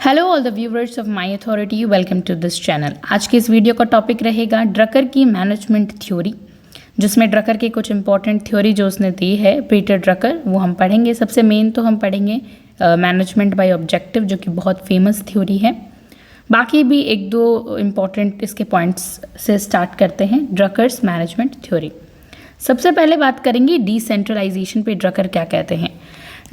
Hello all the viewers of my authority, welcome to this channel. आज के इस video का टॉपिक रहेगा ड्रकर की मैनेजमेंट थ्योरी, जिसमें ड्रकर के कुछ इंपॉर्टेंट थ्योरी जो उसने दी है पीटर ड्रकर, वो हम पढ़ेंगे। सबसे मेन तो हम पढ़ेंगे मैनेजमेंट बाय ऑब्जेक्टिव, जो कि बहुत फेमस थ्योरी है। बाकी भी एक दो इम्पॉर्टेंट इसके पॉइंट्स से स्टार्ट करते हैं। ड्रकर्स मैनेजमेंट थ्योरी। सबसे पहले बात करेंगे डिसेंट्रलाइजेशन पे ड्रकर क्या कहते हैं।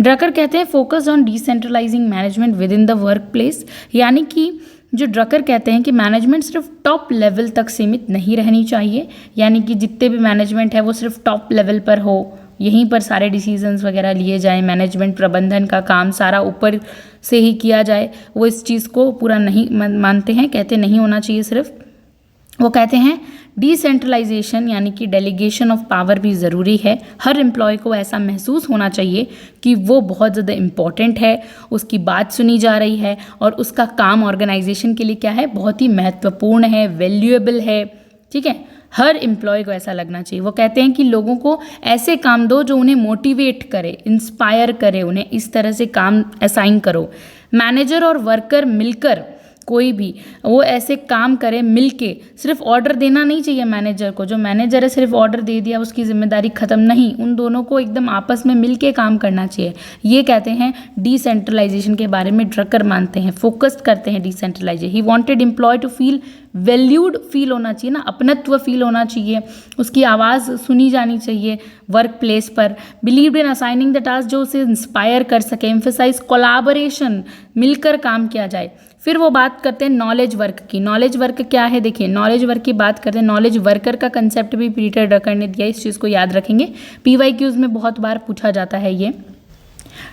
ड्रकर कहते हैं focus on decentralising management with in the work place, यानी कि जो ड्रकर कहते हैं कि मैनेजमेंट सिर्फ टॉप लेवल तक सीमित नहीं रहनी चाहिए, यानी कि जितने भी मैनेजमेंट है वो सिर्फ टॉप लेवल पर हो, यहीं पर सारे डिसीजंस वगैरह लिए जाएं, मैनेजमेंट प्रबंधन का काम सारा ऊपर से ही किया जाए। वो इस चीज़ को पूरा नहीं मानते हैं, कहते नहीं होना चाहिए सिर्फ। वो कहते हैं डिसेंट्रलाइजेशन यानी कि डेलीगेशन ऑफ पावर भी ज़रूरी है। हर एम्प्लॉय को ऐसा महसूस होना चाहिए कि वो बहुत ज़्यादा इम्पॉर्टेंट है, उसकी बात सुनी जा रही है और उसका काम ऑर्गेनाइजेशन के लिए क्या है, बहुत ही महत्वपूर्ण है, वैल्यूएबल है। ठीक है, हर एम्प्लॉय को ऐसा लगना चाहिए। वो कहते हैं कि लोगों को ऐसे काम दो जो उन्हें मोटिवेट करे, इंस्पायर करे, उन्हें इस तरह से काम असाइन करो। मैनेजर और वर्कर मिलकर कोई भी वो ऐसे काम करे मिलके, सिर्फ ऑर्डर देना नहीं चाहिए मैनेजर को। जो मैनेजर है सिर्फ ऑर्डर दे दिया, उसकी जिम्मेदारी खत्म नहीं, उन दोनों को एकदम आपस में मिलके काम करना चाहिए। ये कहते हैं डिसेंट्रलाइजेशन के बारे में ड्रकर मानते हैं, फोकस्ड करते हैं decentralization. He wanted employ to feel valued, feel होना चाहिए ना, अपनत्व फील होना चाहिए, उसकी आवाज़ सुनी जानी चाहिए वर्क प्लेस पर। Believed in assigning the task, जो उसे इंस्पायर कर सके। एम्फेसाइज कोलैबोरेशन, मिलकर काम किया जाए। फिर वो बात करते हैं नॉलेज वर्क की। नॉलेज वर्क क्या है, देखिए नॉलेज वर्क की बात करते हैं। नॉलेज वर्कर का कंसेप्ट भी पीटर ड्रकर ने दिया, इस चीज़ को याद रखेंगे, PYQs में बहुत बार पूछा जाता है ये।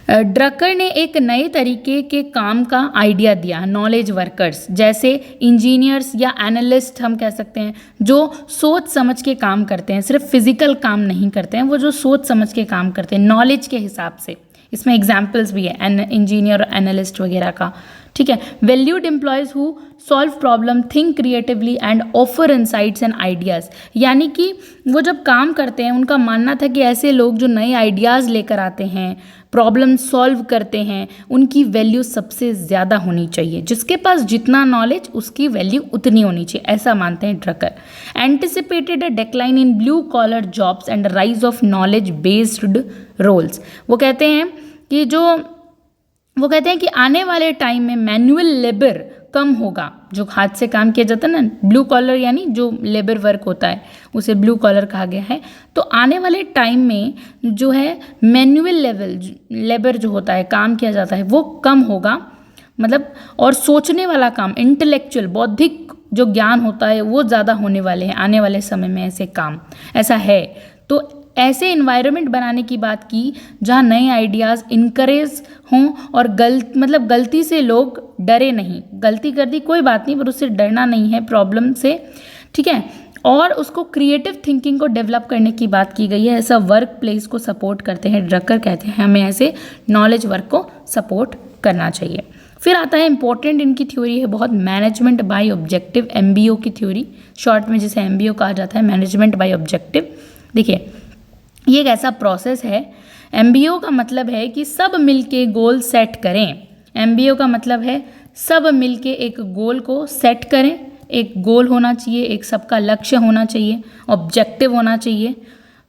ड्रकर ने एक नए तरीके के काम का आइडिया दिया, नॉलेज वर्कर्स, जैसे इंजीनियर्स या एनालिस्ट हम कह सकते हैं, जो सोच समझ के काम करते हैं, सिर्फ फिजिकल काम नहीं करते हैं, वो जो सोच समझ के काम करते हैं नॉलेज के हिसाब से। इसमें एग्जाम्पल्स भी है इंजीनियर और एनालिस्ट वगैरह का। ठीक है, valued employees who solve problem, think creatively and offer insights and ideas, यानी कि वो जब काम करते हैं उनका मानना था कि ऐसे लोग जो नए आइडियाज़ लेकर आते हैं, प्रॉब्लम सॉल्व करते हैं, उनकी वैल्यू सबसे ज़्यादा होनी चाहिए। जिसके पास जितना नॉलेज उसकी वैल्यू उतनी होनी चाहिए, ऐसा मानते हैं Drucker. Anticipated a decline in blue collar jobs and rise of knowledge based roles. वो कहते हैं कि आने वाले टाइम में मैनुअल लेबर कम होगा, जो हाथ से काम किया जाता है ना, ब्लू कॉलर यानी जो लेबर वर्क होता है उसे ब्लू कॉलर कहा गया है। तो आने वाले टाइम में जो है मैनुअल लेबर जो होता है, काम किया जाता है, वो कम होगा, मतलब, और सोचने वाला काम, इंटेलेक्चुअल बौद्धिक जो ज्ञान होता है वो ज़्यादा होने वाले हैं आने वाले समय में। ऐसे काम ऐसा है, तो ऐसे इन्वायरमेंट बनाने की बात की जहाँ नए आइडियाज़ इनकरेज हों और गलती से लोग डरे नहीं। गलती कर दी कोई बात नहीं, पर उससे डरना नहीं है प्रॉब्लम से। ठीक है, और उसको क्रिएटिव थिंकिंग को डेवलप करने की बात की गई है। ऐसा वर्क प्लेस को सपोर्ट करते हैं ड्रकर, कहते हैं हमें ऐसे नॉलेज वर्क को सपोर्ट करना चाहिए। फिर आता है इंपॉर्टेंट इनकी थ्योरी है बहुत, मैनेजमेंट बाय ऑब्जेक्टिव, MBO की थ्योरी, शॉर्ट में जिसे MBO कहा जाता है, मैनेजमेंट बाय ऑब्जेक्टिव। देखिए ये एक ऐसा प्रोसेस है, MBO का मतलब है कि सब मिलके गोल सेट करें। MBO का मतलब है सब मिलके एक गोल को सेट करें। एक गोल होना चाहिए, एक सबका लक्ष्य होना चाहिए, ऑब्जेक्टिव होना चाहिए।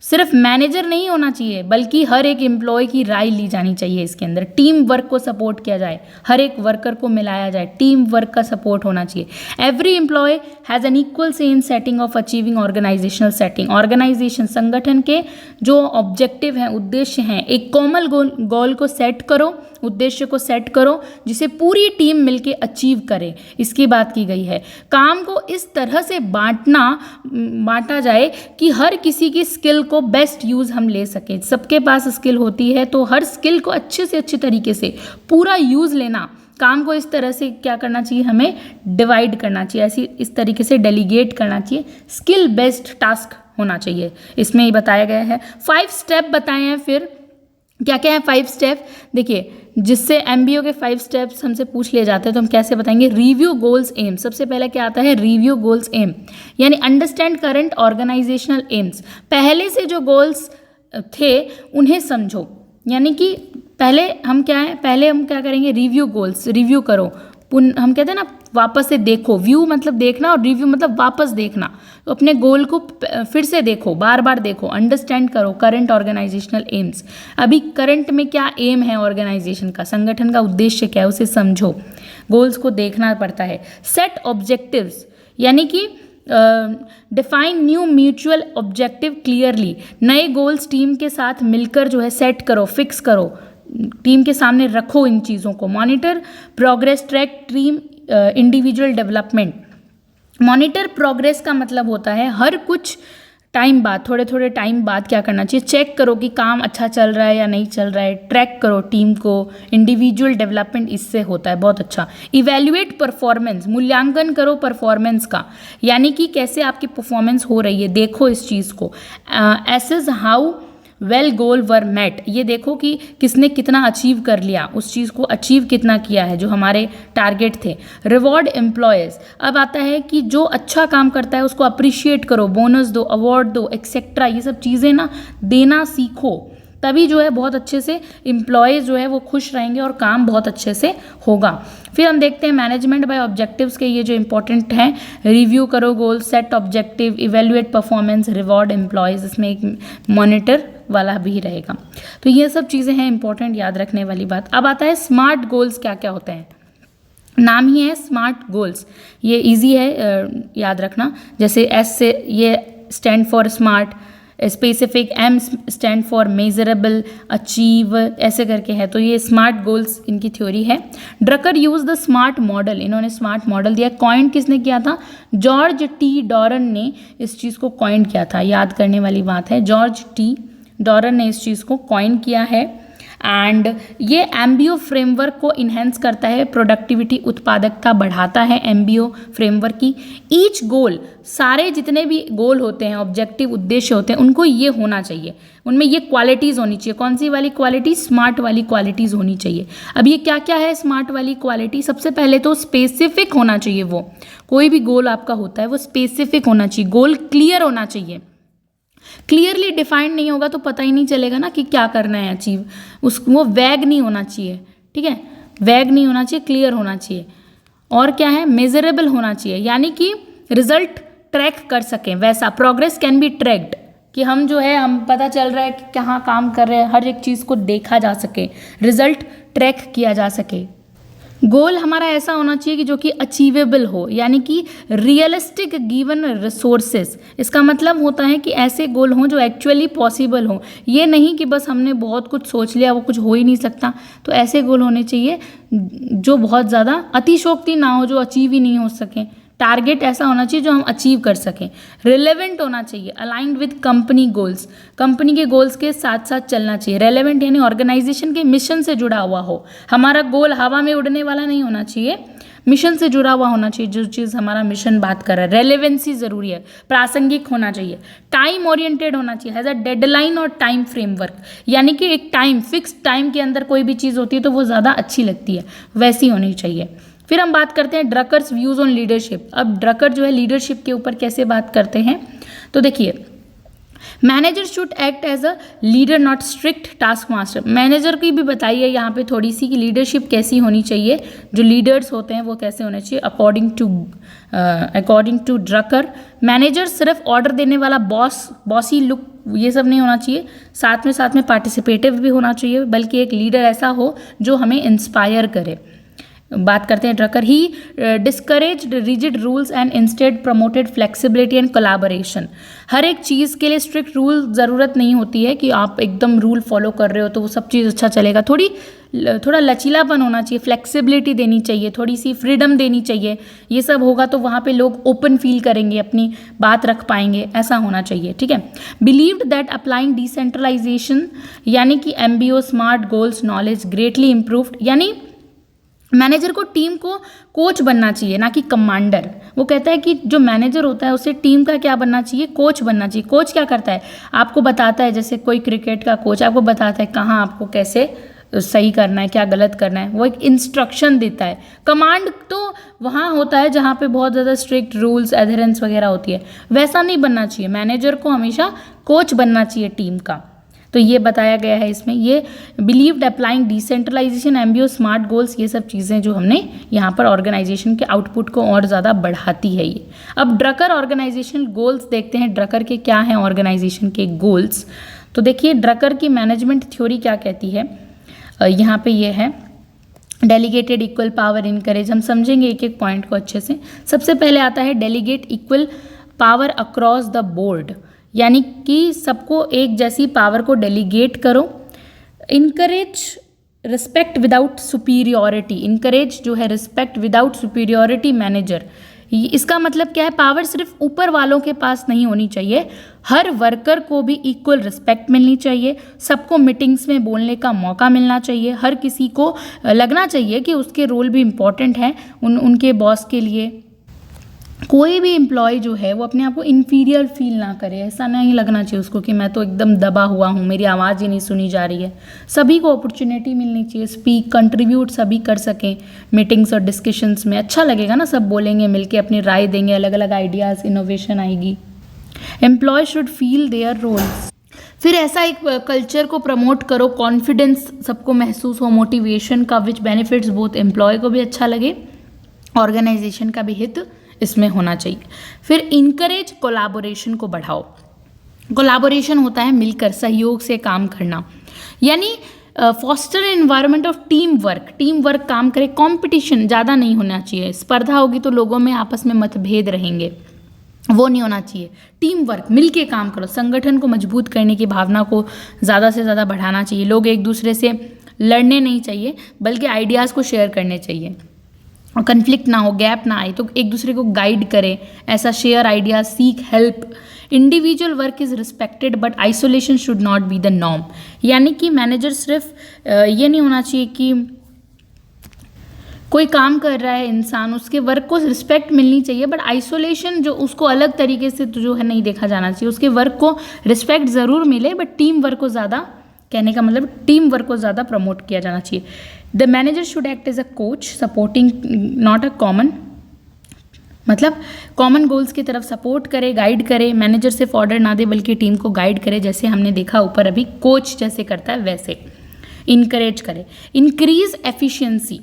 सिर्फ मैनेजर नहीं होना चाहिए, बल्कि हर एक एम्प्लॉय की राय ली जानी चाहिए इसके अंदर। टीम वर्क को सपोर्ट किया जाए, हर एक वर्कर को मिलाया जाए, टीम वर्क का सपोर्ट होना चाहिए। Every employee has an equal say in setting of achieving organisational setting. Organisation, संगठन के जो ऑब्जेक्टिव हैं, उद्देश्य हैं, एक कॉमन गोल को सेट करो, उद्देश्य को सेट करो, जिसे पूरी टीम मिलके अचीव करे, इसकी बात की गई है। काम को इस तरह से बांटा जाए कि हर किसी की स्किल को बेस्ट यूज़ हम ले सकें। सबके पास स्किल होती है, तो हर स्किल को अच्छे से अच्छे तरीके से पूरा यूज़ लेना। काम को इस तरह से क्या करना चाहिए, हमें डिवाइड करना चाहिए, इस तरीके से डेलीगेट करना चाहिए। स्किल बेस्ड टास्क होना चाहिए, इसमें ही बताया गया है। 5 स्टेप बताए हैं। फिर क्या क्या है 5 स्टेप, देखिए, जिससे MBO के 5 स्टेप्स हमसे पूछ लिए जाते हैं, तो हम कैसे बताएंगे। रिव्यू गोल्स एम, सबसे पहले क्या आता है, रिव्यू गोल्स एम, यानी अंडरस्टैंड करंट ऑर्गेनाइजेशनल एम्स। पहले से जो गोल्स थे उन्हें समझो, यानी कि पहले हम क्या करेंगे, रिव्यू गोल्स, रिव्यू करो, हम कहते हैं ना वापस से देखो, व्यू मतलब देखना और रिव्यू मतलब वापस देखना। तो अपने गोल को फिर से देखो, बार बार देखो, अंडरस्टैंड करो करंट ऑर्गेनाइजेशनल एम्स। अभी करंट में क्या एम है ऑर्गेनाइजेशन का, संगठन का उद्देश्य क्या है, उसे समझो। गोल्स को देखना पड़ता है। सेट ऑब्जेक्टिव्स, यानी कि define new mutual objective clearly. नए गोल्स टीम के साथ मिलकर जो है सेट करो, फिक्स करो, टीम के सामने रखो इन चीज़ों को। Monitor progress, track team individual development. Monitor progress का मतलब होता है हर कुछ टाइम बाद, थोड़े थोड़े टाइम बाद क्या करना चाहिए, चेक करो कि काम अच्छा चल रहा है या नहीं चल रहा है, ट्रैक करो टीम को। इंडिविजुअल डेवलपमेंट इससे होता है, बहुत अच्छा। इवैल्यूएट परफॉर्मेंस, मूल्यांकन करो परफॉर्मेंस का, यानी कि कैसे आपकी परफॉर्मेंस हो रही है, देखो इस चीज़ को। Assess how well goal were met, ये देखो कि किसने कितना अचीव कर लिया, उस चीज़ को अचीव कितना किया है जो हमारे टारगेट थे। रिवॉर्ड एम्प्लॉयज़, अब आता है कि जो अच्छा काम करता है उसको अप्रिशिएट करो, बोनस दो, अवार्ड दो, एक्सेट्रा। ये सब चीज़ें ना देना सीखो, तभी जो है बहुत अच्छे से एम्प्लॉयज़ जो है वो खुश रहेंगे और काम बहुत अच्छे से होगा। फिर हम देखते हैं मैनेजमेंट बाय ऑब्जेक्टिव्स के ये जो इंपॉर्टेंट हैं, रिव्यू करो goal, set objective, evaluate performance, reward employees, इसमें एक मॉनिटर वाला भी रहेगा। तो ये सब चीज़ें हैं इंपॉर्टेंट, याद रखने वाली बात। अब आता है स्मार्ट गोल्स क्या क्या होते हैं। नाम ही है स्मार्ट गोल्स, ये इजी है याद रखना। जैसे एस से ये stand for smart, specific, M stand for measurable, achieve, ऐसे करके है। तो ये स्मार्ट गोल्स इनकी थ्योरी है। Drucker use the smart model, इन्होंने स्मार्ट मॉडल दिया। कॉइन किसने किया था, जॉर्ज टी डॉरन ने इस चीज़ को कॉइन किया था, याद करने वाली बात है। जॉर्ज टी डॉरन ने इस चीज़ को कॉइन किया है। एंड ये एम्बियो फ्रेमवर्क को इन्हेंस करता है, प्रोडक्टिविटी, उत्पादकता बढ़ाता है एम्बियो फ्रेमवर्क की। ईच गोल, सारे जितने भी गोल होते हैं, ऑब्जेक्टिव, उद्देश्य होते हैं, उनको ये होना चाहिए, उनमें ये क्वालिटीज़ होनी चाहिए। कौन सी वाली क्वालिटी, स्मार्ट वाली क्वालिटीज़ होनी चाहिए। अब ये क्या क्या है स्मार्ट वाली क्वालिटी, सबसे पहले तो स्पेसिफिक होना चाहिए। वो कोई भी गोल आपका होता है वो स्पेसिफिक होना चाहिए, गोल क्लियर होना चाहिए। क्लियरली डिफाइंड नहीं होगा तो पता ही नहीं चलेगा ना कि क्या करना है अचीव, वो वैग नहीं होना चाहिए, ठीक है, वैग नहीं होना चाहिए, क्लियर होना चाहिए। और क्या है, मेजरेबल होना चाहिए, यानी कि रिजल्ट ट्रैक कर सकें वैसा। प्रोग्रेस कैन बी ट्रैक्ड, कि हम जो है हम पता चल रहा है कि कहाँ काम कर रहे हैं, हर एक चीज़ को देखा जा सके, रिजल्ट ट्रैक किया जा सके। गोल हमारा ऐसा होना चाहिए कि जो कि अचीवेबल हो, यानी कि रियलिस्टिक गिवन रिसोर्सेज। इसका मतलब होता है कि ऐसे गोल हों जो एक्चुअली पॉसिबल हों, ये नहीं कि बस हमने बहुत कुछ सोच लिया वो कुछ हो ही नहीं सकता। तो ऐसे गोल होने चाहिए जो बहुत ज़्यादा अतिशयोक्ति ना हो, जो अचीव ही नहीं हो सके। टारगेट ऐसा होना चाहिए जो हम अचीव कर सकें। रिलेवेंट होना चाहिए, aligned with company goals, company के गोल्स के साथ साथ चलना चाहिए। रेलेवेंट यानी ऑर्गेनाइजेशन के मिशन से जुड़ा हुआ हो, हमारा गोल हवा में उड़ने वाला नहीं होना चाहिए, मिशन से जुड़ा हुआ होना चाहिए, जो चीज़ हमारा मिशन बात कर रहा है। रेलेवेंसी ज़रूरी है, प्रासंगिक होना चाहिए, टाइम ओरिएंटेड होना चाहिए, हैज़ अ डेडलाइन और टाइम फ्रेमवर्क, यानी कि एक टाइम, फिक्स टाइम के अंदर कोई भी चीज़ होती है तो वो ज़्यादा अच्छी लगती है, वैसी होनी चाहिए। फिर हम बात करते हैं ड्रकर्स व्यूज़ ऑन लीडरशिप। अब ड्रकर जो है लीडरशिप के ऊपर कैसे बात करते हैं, तो देखिए, manager should act as a leader not strict task master. Manager की भी बताइए यहाँ पे थोड़ी सी कि लीडरशिप कैसी होनी चाहिए, जो लीडर्स होते हैं वो कैसे होने चाहिए अकॉर्डिंग टू ड्रकर। मैनेजर सिर्फ ऑर्डर देने वाला बॉसी लुक ये सब नहीं होना चाहिए, साथ में पार्टिसिपेटिव भी होना चाहिए, बल्कि एक लीडर ऐसा हो जो हमें इंस्पायर करे। बात करते हैं Drucker, he discouraged rigid rules and instead promoted flexibility and collaboration. हर एक चीज़ के लिए स्ट्रिक्ट रूल ज़रूरत नहीं होती है कि आप एकदम रूल फॉलो कर रहे हो तो वो सब चीज़ अच्छा चलेगा। थोड़ा लचीलापन होना चाहिए, फ्लेक्सिबिलिटी देनी चाहिए, थोड़ी सी फ्रीडम देनी चाहिए। ये सब होगा तो वहाँ पे लोग ओपन फील करेंगे, अपनी बात रख पाएंगे, ऐसा होना चाहिए, ठीक है। बिलीव्ड दैट अप्लाइंग डिसेंट्रलाइजेशन, यानी कि MBO, smart goals, knowledge greatly improved, यानी मैनेजर को टीम को कोच बनना चाहिए ना कि कमांडर। वो कहता है कि जो मैनेजर होता है उसे टीम का क्या बनना चाहिए, कोच बनना चाहिए। कोच क्या करता है, आपको बताता है, जैसे कोई क्रिकेट का कोच आपको बताता है कहाँ आपको कैसे सही करना है, क्या गलत करना है, वो एक इंस्ट्रक्शन देता है। कमांड तो वहाँ होता है जहाँ पे बहुत ज़्यादा स्ट्रिक्ट रूल्स, एडहेरेंस वगैरह होती है, वैसा नहीं बनना चाहिए। मैनेजर को हमेशा कोच बनना चाहिए टीम का। तो ये बताया गया है इसमें। ये believed applying decentralization, MBO, smart goals, ये सब चीज़ें जो हमने यहाँ पर ऑर्गेनाइजेशन के आउटपुट को और ज़्यादा बढ़ाती है ये। अब ड्रकर ऑर्गेनाइजेशनल गोल्स देखते हैं, ड्रकर के क्या हैं ऑर्गेनाइजेशन के गोल्स। तो देखिए ड्रकर की मैनेजमेंट थ्योरी क्या कहती है, यहाँ पे ये है डेलीगेटेड इक्वल पावर इनकरेज। हम समझेंगे एक एक पॉइंट को अच्छे से। सबसे पहले आता है delegate equal power across the board, यानी कि सबको एक जैसी पावर को डेलीगेट करो। Encourage respect without superiority, encourage जो है रिस्पेक्ट विदाउट सुपीरियॉरिटी मैनेजर। इसका मतलब क्या है, पावर सिर्फ ऊपर वालों के पास नहीं होनी चाहिए, हर वर्कर को भी इक्वल रिस्पेक्ट मिलनी चाहिए, सबको मीटिंग्स में बोलने का मौका मिलना चाहिए, हर किसी को लगना चाहिए कि उसके रोल भी इम्पॉर्टेंट है उनके बॉस के लिए। कोई भी एम्प्लॉय जो है वो अपने आप को इन्फीरियर फील ना करे, ऐसा नहीं लगना चाहिए उसको कि मैं तो एकदम दबा हुआ हूँ, मेरी आवाज़ ही नहीं सुनी जा रही है। सभी को अपॉर्चुनिटी मिलनी चाहिए, स्पीक कंट्रीब्यूट सभी कर सकें मीटिंग्स और डिस्कशंस में। अच्छा लगेगा ना, सब बोलेंगे मिलके, अपनी राय देंगे, अलग अलग आइडियाज़, इनोवेशन आएगी। Employ should feel their roles. फिर ऐसा एक कल्चर को प्रमोट करो, कॉन्फिडेंस सबको महसूस हो, मोटिवेशन का, विच बेनिफिट्स बोथ एम्प्लॉय को भी अच्छा लगे, ऑर्गेनाइजेशन का भी हित इसमें होना चाहिए। फिर इनकरेज कोलैबोरेशन को बढ़ाओ। कोलैबोरेशन होता है मिलकर सहयोग से काम करना, यानी foster environment of team work काम करे। कंपटीशन ज़्यादा नहीं होना चाहिए, स्पर्धा होगी तो लोगों में आपस में मतभेद रहेंगे, वो नहीं होना चाहिए। टीम वर्क, मिलके काम करो, संगठन को मजबूत करने की भावना को ज़्यादा से ज़्यादा बढ़ाना चाहिए। लोग एक दूसरे से लड़ने नहीं चाहिए बल्कि आइडियाज़ को शेयर करने चाहिए, और कन्फ्लिक्ट ना हो, गैप ना आए तो एक दूसरे को गाइड करें, ऐसा share ideas, seek help. Individual work is respected but isolation should not be the norm, यानी कि मैनेजर सिर्फ ये नहीं होना चाहिए कि कोई काम कर रहा है इंसान, उसके वर्क को रिस्पेक्ट मिलनी चाहिए, बट आइसोलेशन जो उसको अलग तरीके से तो जो है नहीं देखा जाना चाहिए। उसके वर्क को रिस्पेक्ट ज़रूर मिले बट टीम वर्क को ज़्यादा, कहने का मतलब टीम वर्क को ज़्यादा प्रमोट किया जाना चाहिए। The manager should act as a coach supporting not a common, मतलब कॉमन गोल्स की तरफ सपोर्ट करे, गाइड करे। मैनेजर सिर्फ ऑर्डर ना दे बल्कि टीम को गाइड करे, जैसे हमने देखा ऊपर अभी कोच जैसे करता है वैसे। इनकरेज करे। इंक्रीज एफिशिएंसी,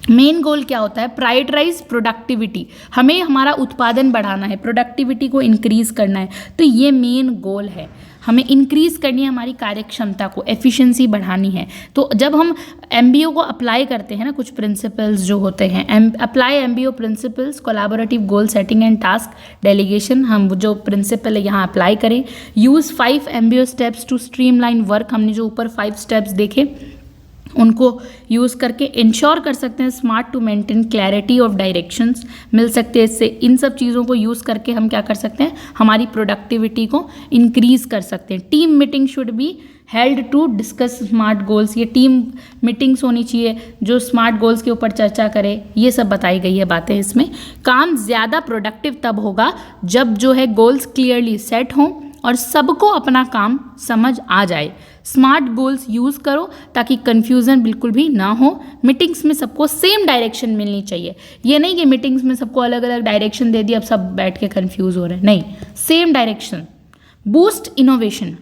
मेन गोल क्या होता है, प्रायोरिटाइज प्रोडक्टिविटी, हमें हमारा उत्पादन बढ़ाना है, प्रोडक्टिविटी को इंक्रीज करना है, तो ये मेन गोल है। हमें इंक्रीज करनी है हमारी कार्यक्षमता को, एफिशिएंसी बढ़ानी है। तो जब हम एमबीओ को अप्लाई करते हैं ना, कुछ प्रिंसिपल्स जो होते हैं, apply MBO principles, collaborative goal setting and task delegation, हम जो प्रिंसिपल है यहाँ अप्लाई करें। Use 5 MBO steps to streamline work, हमने जो ऊपर 5 स्टेप्स देखे उनको यूज़ करके इंश्योर कर सकते हैं SMART to maintain clarity of directions, मिल सकते हैं इससे। इन सब चीज़ों को यूज़ करके हम क्या कर सकते हैं, हमारी प्रोडक्टिविटी को इंक्रीज कर सकते हैं। Team meeting should be held to discuss smart goals, ये टीम मीटिंग्स होनी चाहिए जो स्मार्ट गोल्स के ऊपर चर्चा करे, ये सब बताई गई है बातें इसमें। काम ज़्यादा प्रोडक्टिव तब होगा जब जो है गोल्स क्लियरली सेट हों और सबको अपना काम समझ आ जाए। स्मार्ट गोल्स यूज़ करो ताकि कन्फ्यूज़न बिल्कुल भी ना हो। मीटिंग्स में सबको सेम डायरेक्शन मिलनी चाहिए, ये नहीं कि मीटिंग्स में सबको अलग अलग डायरेक्शन दे दिया अब सब बैठ के कन्फ्यूज़ हो रहे हैं, नहीं, same direction. Boost innovation,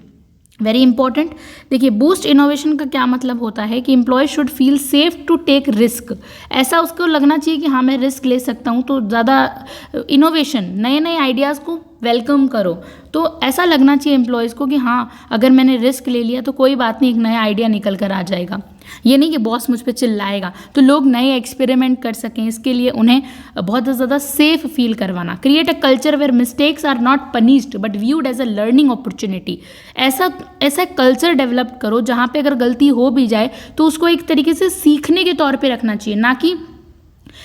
very important. देखिए बूस्ट इनोवेशन का क्या मतलब होता है कि employ should feel safe to take risk, ऐसा उसको लगना चाहिए कि हाँ मैं रिस्क ले सकता हूँ, तो ज़्यादा इनोवेशन, नए नए आइडियाज़ को वेलकम करो। तो ऐसा लगना चाहिए एम्प्लॉयज़ को कि हाँ अगर मैंने रिस्क ले लिया तो कोई बात नहीं, एक नया आइडिया निकल कर आ जाएगा। ये नहीं कि बॉस मुझ पर चिल्लाएगा, तो लोग नए एक्सपेरिमेंट कर सकें, इसके लिए उन्हें बहुत ज़्यादा सेफ फील करवाना। Create a culture where mistakes are not punished but viewed as a learning opportunity, ऐसा कल्चर डेवलप करो जहाँ पे अगर गलती हो भी जाए तो उसको एक तरीके से सीखने के तौर पे रखना चाहिए, ना कि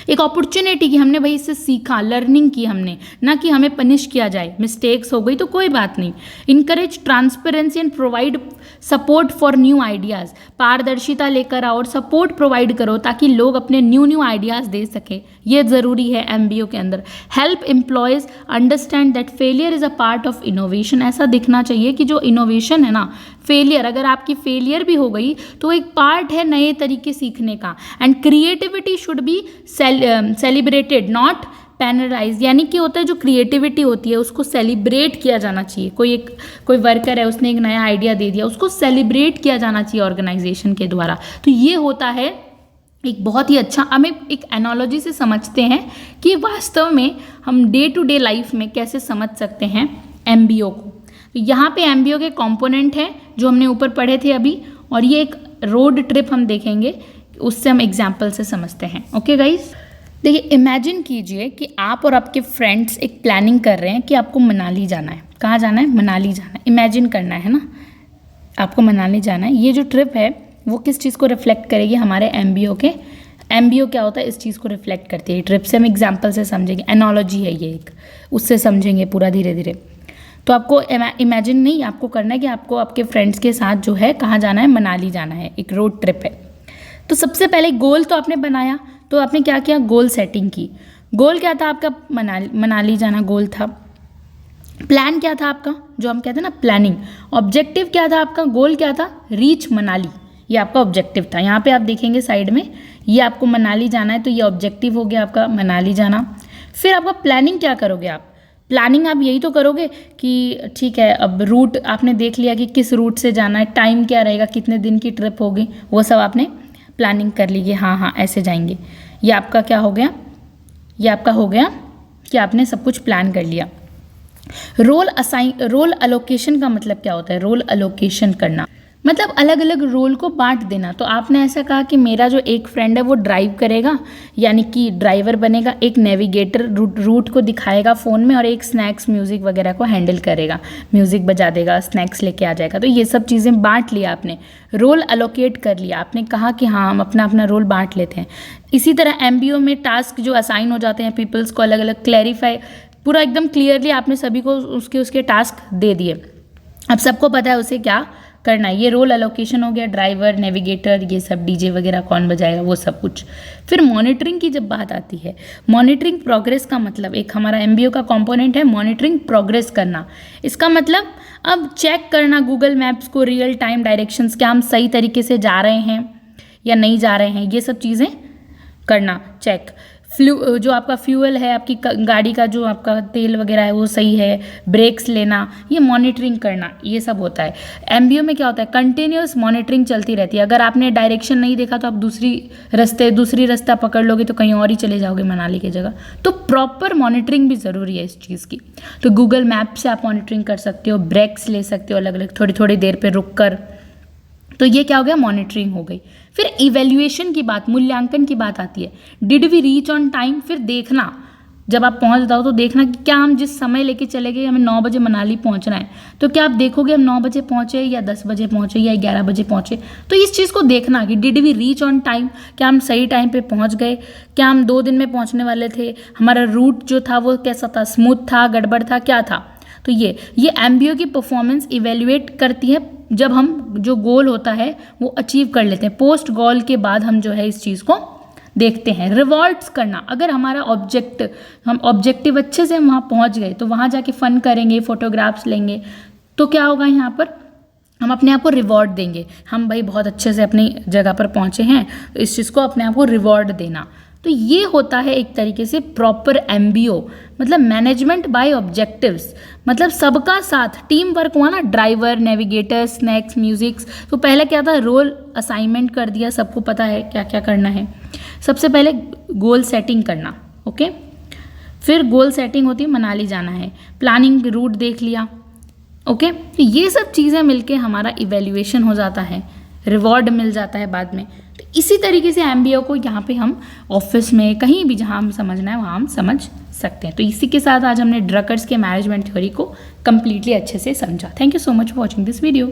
एक अपॉर्चुनिटी कि हमने भाई इससे सीखा, लर्निंग की हमने, ना कि हमें पनिश किया जाए। मिस्टेक्स हो गई तो कोई बात नहीं। Encourage transparency and provide support for new ideas, पारदर्शिता लेकर आओ और सपोर्ट प्रोवाइड करो ताकि लोग अपने न्यू आइडियाज़ दे सकें, ये ज़रूरी है एमबीओ के अंदर। Help employees understand that failure is a part of innovation, ऐसा दिखना चाहिए कि जो इनोवेशन है ना, फेलियर, अगर आपकी फेलियर भी हो गई तो एक पार्ट है नए तरीके सीखने का। And creativity should be celebrated not penalise, यानी कि होता है जो क्रिएटिविटी होती है उसको सेलिब्रेट किया जाना चाहिए। कोई वर्कर है, उसने एक नया आइडिया दे दिया, उसको सेलिब्रेट किया जाना चाहिए ऑर्गेनाइजेशन के द्वारा। तो ये होता है एक बहुत ही अच्छा, हमें एक एनालॉजी से समझते हैं कि वास्तव में हम डे टू डे लाइफ में कैसे समझ सकते हैं MBO को। तो यहाँ पे MBO के कंपोनेंट हैं जो हमने ऊपर पढ़े थे अभी, और ये एक रोड ट्रिप हम देखेंगे, उससे हम एग्जाम्पल से समझते हैं। ओके गाइज, देखिए इमेजिन कीजिए कि आप और आपके फ्रेंड्स एक प्लानिंग कर रहे हैं कि आपको मनाली जाना है। कहाँ जाना है? मनाली जाना है। इमेजिन करना है ना, आपको मनाली जाना है। ये जो ट्रिप है वो किस चीज़ को रिफ्लेक्ट करेगी? हमारे MBO के। MBO क्या होता है? इस चीज़ को रिफ्लेक्ट करती है। ट्रिप से हम एग्जाम्पल से समझेंगे, एनोलॉजी है ये एक, उससे समझेंगे पूरा धीरे धीरे। तो आपको इमेजिन नहीं, आपको करना है कि आपको आपके फ्रेंड्स के साथ जो है कहाँ जाना है? मनाली जाना है, एक रोड ट्रिप है। तो सबसे पहले गोल तो आपने बनाया, तो आपने क्या किया? गोल सेटिंग की। गोल क्या था आपका? मनाली जाना गोल था। प्लान क्या था आपका? जो हम कहते हैं ना प्लानिंग। ऑब्जेक्टिव क्या था आपका? गोल क्या था? रीच मनाली, ये आपका ऑब्जेक्टिव था। यहाँ पे आप देखेंगे साइड में, ये आपको मनाली जाना है, तो ये ऑब्जेक्टिव हो गया आपका मनाली जाना। फिर आपका प्लानिंग क्या करोगे आप? प्लानिंग आप यही तो करोगे कि ठीक है, अब रूट आपने देख लिया कि किस रूट से जाना है, टाइम क्या रहेगा, कितने दिन की ट्रिप होगी, वो सब आपने प्लानिंग कर ली कि हाँ ऐसे जाएंगे। ये आपका क्या हो गया? ये आपका हो गया कि आपने सब कुछ प्लान कर लिया। रोल अलोकेशन का मतलब क्या होता है? रोल अलोकेशन करना मतलब अलग अलग रोल को बांट देना। तो आपने ऐसा कहा कि मेरा जो एक फ्रेंड है वो ड्राइव करेगा, यानी कि ड्राइवर बनेगा, एक नेविगेटर रूट को दिखाएगा फ़ोन में, और एक स्नैक्स म्यूज़िक वगैरह को हैंडल करेगा, म्यूज़िक बजा देगा, स्नैक्स लेके आ जाएगा। तो ये सब चीज़ें बांट लिया आपने, रोल अलोकेट कर लिया। आपने कहा कि हाँ हम अपना अपना रोल बांट लेते हैं। इसी तरह MBO में टास्क जो असाइन हो जाते हैं पीपल्स को, अलग अलग क्लैरिफाई, पूरा एकदम क्लियरली आपने सभी को उसके टास्क दे दिए। अब सबको पता है उसे क्या करना है। ये रोल अलोकेशन हो गया, ड्राइवर, नेविगेटर, ये सब, DJ वगैरह कौन बजाएगा, वो सब कुछ। फिर मॉनिटरिंग की जब बात आती है, मॉनिटरिंग प्रोग्रेस का मतलब, एक हमारा MBO का कंपोनेंट है मॉनिटरिंग प्रोग्रेस करना। इसका मतलब अब चेक करना गूगल मैप्स को, रियल टाइम डायरेक्शंस, क्या हम सही तरीके से जा रहे हैं या नहीं जा रहे हैं, ये सब चीज़ें करना, चेक। जो आपका फ्यूल है, आपकी गाड़ी का जो आपका तेल वगैरह है वो सही है, ब्रेक्स लेना, ये मॉनिटरिंग करना, ये सब होता है। MBO में क्या होता है? कंटिन्यूस मॉनिटरिंग चलती रहती है। अगर आपने डायरेक्शन नहीं देखा तो आप दूसरी रास्ता पकड़ लोगे तो कहीं और ही चले जाओगे मनाली की जगह। तो प्रॉपर मॉनिटरिंग भी ज़रूरी है इस चीज़ की। तो गूगल मैप से आप मॉनिटरिंग कर सकते हो, ब्रेक्स ले सकते हो अलग अलग, थोड़ी थोड़ी देर पर रुक कर। तो ये क्या हो गया? मॉनिटरिंग हो गई। फिर इवैल्यूएशन की बात, मूल्यांकन की बात आती है। Did we reach on time? फिर देखना, जब आप पहुंच जाओ तो देखना कि क्या हम जिस समय लेके चले गए, हमें 9 बजे मनाली पहुंचना है, तो क्या आप देखोगे हम 9 बजे पहुंचे या 10 बजे पहुंचे या 11 बजे पहुंचे? तो इस चीज़ को देखना कि did we reach on time, क्या हम सही टाइम पे पहुंच गए, क्या हम 2 दिन में पहुंचने वाले थे, हमारा रूट जो था वो कैसा था, स्मूथ था, गड़बड़ था, क्या था। तो ये MBO की परफॉर्मेंस इवेल्युएट करती है जब हम जो गोल होता है वो अचीव कर लेते हैं। पोस्ट गोल के बाद हम जो है इस चीज़ को देखते हैं। रिवॉर्ड्स करना, अगर हमारा ऑब्जेक्टिव अच्छे से हम वहाँ पहुँच गए तो वहाँ जाके फ़न करेंगे, फोटोग्राफ्स लेंगे, तो क्या होगा यहाँ पर? हम अपने आप को रिवॉर्ड देंगे। हम भाई बहुत अच्छे से अपनी जगह पर पहुँचे हैं, तो इस चीज़ को अपने आप को रिवॉर्ड देना। तो ये होता है एक तरीके से प्रॉपर MBO, मतलब मैनेजमेंट बाय ऑब्जेक्टिव्स, मतलब सबका साथ, टीम वर्क हुआ ना, ड्राइवर, नेविगेटर, स्नैक्स, म्यूजिक्स। तो पहले क्या था? रोल असाइनमेंट कर दिया, सबको पता है क्या क्या करना है। सबसे पहले गोल सेटिंग करना, ओके। फिर गोल सेटिंग होती है मनाली जाना है, प्लानिंग, रूट देख लिया, ओके। तो ये सब चीज़ें मिलके हमारा इवेल्युएशन हो जाता है, रिवॉर्ड मिल जाता है बाद में। तो इसी तरीके से MBO को यहाँ पे हम ऑफिस में कहीं भी जहाँ हम समझना है वहाँ हम समझ सकते हैं। तो इसी के साथ आज हमने ड्रकर्स के मैनेजमेंट थ्योरी को कम्प्लीटली अच्छे से समझा। Thank you so much for watching this video.